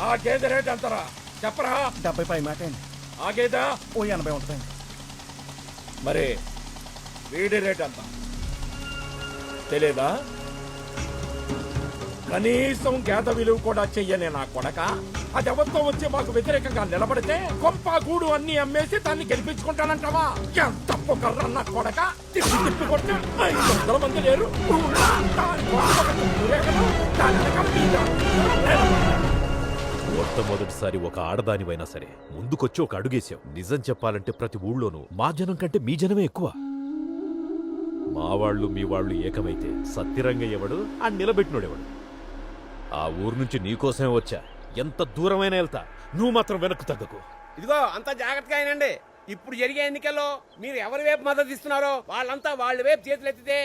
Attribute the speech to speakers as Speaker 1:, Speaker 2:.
Speaker 1: ఆ గేదె రేట్ ఎంతరా చెప్పరా?
Speaker 2: 70 పై మాట అండి.
Speaker 1: ఆ గేదె
Speaker 2: ఓ 80 ఉంటుందండి.
Speaker 1: మరి వీడి రేట్ ఎంత తెలీదా? కనీసం గేద విలువ కూడా చెయ్యనే నా కొడక. అది ఎవరితో వచ్చి మాకు వ్యతిరేకంగా నిలబడితే గొప్ప గూడు అన్ని అమ్మేసి దాన్ని గెలిపించుకుంటానంటావా? ఎంత పొగర్రా నా కొడక. తిప్పి తిప్పి కొట్టి 500 మంది లేరు.
Speaker 3: మొట్టమొదటిసారి ఒక ఆడదానివైనా సరే ముందుకొచ్చి ఒక అడుగేశావు. నిజం చెప్పాలంటే ప్రతి ఊళ్ళోనూ మా జనం కంటే మీ జనమే ఎక్కువ. మా వాళ్ళు మీ వాళ్ళు ఏకమైతే సత్యరంగయ్య ఎవడు, ఆ నిలబెట్టినోడెవడు? ఆ ఊరు నుంచి నీకోసమే వచ్చా. ఎంత దూరమైనా వెళ్తా, నువ్వు మాత్రం వెనక్కు తగ్గకు.
Speaker 4: ఇదిగో అంతా జాగ్రత్తగా అయినండి. ఇప్పుడు జరిగే ఎన్నికల్లో మీరు ఎవరి వైపు మద్దతు ఇస్తున్నారో వాళ్ళంతా వాళ్ళ వైపు చేతులు ఎత్తితే